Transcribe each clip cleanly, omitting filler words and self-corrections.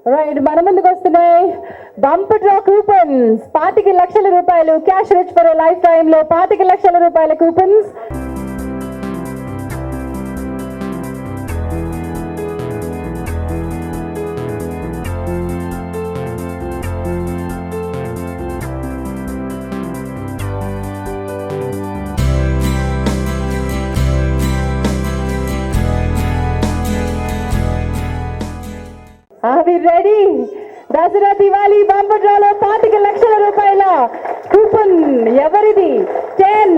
Right, మన ముందుకు వస్తున్నాయి బంపర్ డ్రా కూపన్స్. 25 లక్షల రూపాయలు cash rich for life time లో 25 లక్షల రూపాయల coupons. Are we ready? Dasara Diwali bumper డ్రాలో 25 లక్షల రూపాయల కూపన్ ఎవరిది? 10,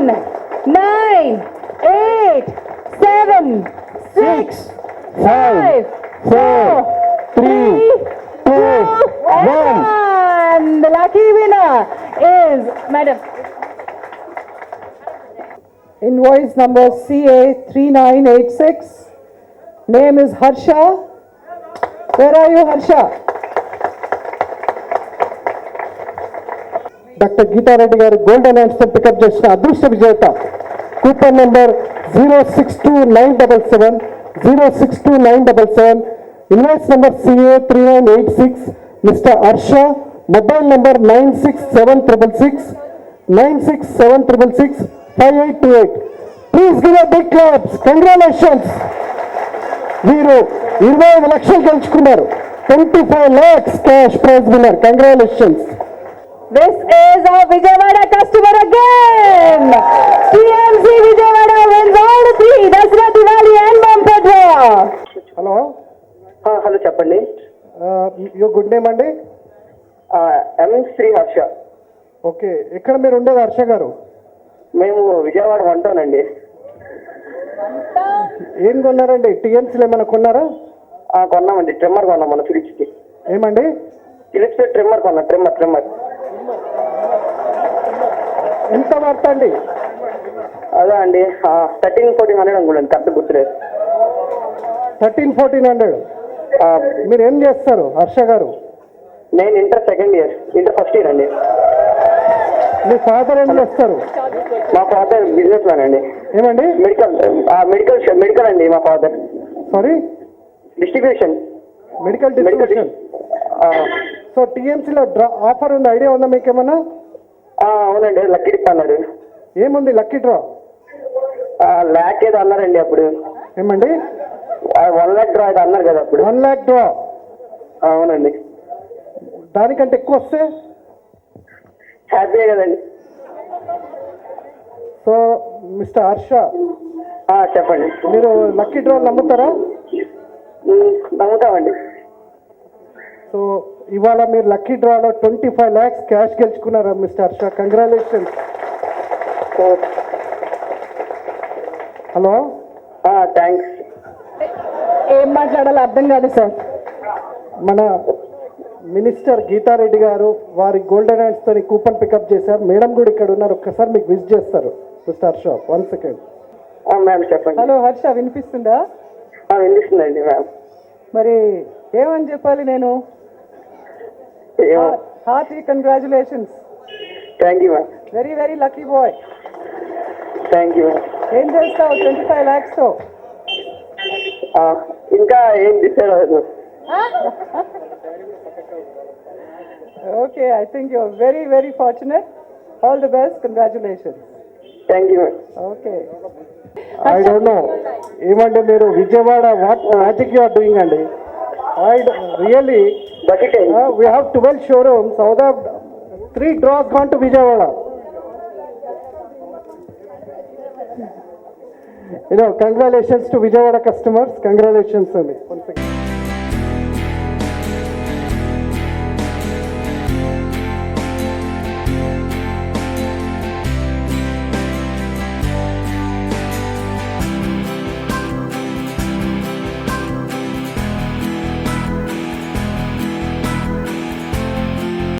9, 8, 7, 6, 5, 4, 3, 2, 1. And the lucky winner is Madam. Invoice number CA 3986. Name is Harsha. Where are you, Harsha? Doctor Geeta Reddy గారు గోల్డెన్ హ్యాండ్స్తో పికప్ చేసిన అదృష్ట విజేత coupon number 062977 062977. Invoice number CA 3986. Mister Harsha. Mobile number 967666 967666 5828. Please give a big claps. Congratulations. మీరు 25 లక్షలు గెలుచుకున్నారు. 25 lakhs cash prize winner. Congratulations. This is our Vijayawada customer again. TMC Vijayawada wins all the 3 Dasra Diwali and bumper draw. Hello hello చెప్పండి. Your good name అండి? ఎం Shri Harsha. Okay, ఎక్కడ మీరు ఉండేది హర్ష గారు? మేము విజయవాడ వంటానండి. ఏం కొన్నారండి? టీఎంసీలు ఏమైనా కొన్నారా? కొన్నామండి, ట్రిమ్మర్ కొన్నాం మన ఫిలిప్స్కి. ఏమండి? ఫిలిప్స్ ట్రిమ్మర్ కొన్నా. ట్రిమ్మర్ ఎంత వర్త్ అండి? అదే అండి 13-1400 అనుకోండి, కరెక్ట్ గుర్తులేదు. 13-1400. మీరు ఏం చేస్తారు హర్ష గారు? నేను inter second year, inter first year అండి. మీ ఫాదర్ ఏం చేస్తారు? మా ఫాదర్ బిజినెస్ మ్యాన్ అండి. ఏమండి? మెడికల్ అండి మా father. Sorry? Distribution. Medical distribution. So టీఎంసీలో డ్రా ఆఫర్ ఉంది, ఐడియా ఉందా మీకు ఏమన్నా? అవునండి, లక్కీ డిప్ అన్నాడు. ఏముంది లక్కీ డ్రా? ల్యాక్ ఏదో అన్నారండి అప్పుడు. ఏమండి? 1 lakh డ్రా ఏదో అన్నారు కదా అప్పుడు. 1 lakh డ్రా. అవునండి. దానికంటే ఎక్కువ వస్తే హ్యాపీయే కదండి. సో మిస్టర్ హర్ష, చెప్పండి. మీరు లక్కీ డ్రా నమ్ముతారా? నమ్ముతామండి. సో ఇవాళ మీరు లక్కీ డ్రాలో 25 lakhs క్యాష్ గెలుచుకున్నారు mister Harsha. Congratulations. Hello, thanks. ఏం మాట్లాడాలో అర్థం కాదు సార్. మన మినిస్టర్ గీతారెడ్డి గారు వారి గోల్డెన్ హ్యాండ్స్తో కూపన్ పికప్ చేశారు. మేడం కూడా ఇక్కడ ఉన్నారు, ఒక్కసారి మీకు విజిట్ చేస్తారు. Mister Harsha, 1 second. మ్యామ్ చెప్పండి. హలో హర్ష, వినిపిస్తుందా? వినిపిస్తుందండి మ్యామ్. మరి ఏమని చెప్పాలి నేను? Hearty congratulations. Thank you ma'am. Very very lucky boy. Thank you ma'am. ఏం చేస్తావు 25 lakhs తో? ఇంకా ఏం డిసైడ్ అవ్వదు. Okay, I think you are very very fortunate. All the best, congratulations. Thank you ma'am. Okay, I don't know ఏమంటే మీరు Vijayawada what magic you are doing అండి. I really, we have 12 showrooms. Out of 3 draws gone to Vijayawada. Congratulations to Vijayawada customers. Congratulations, only. Once again.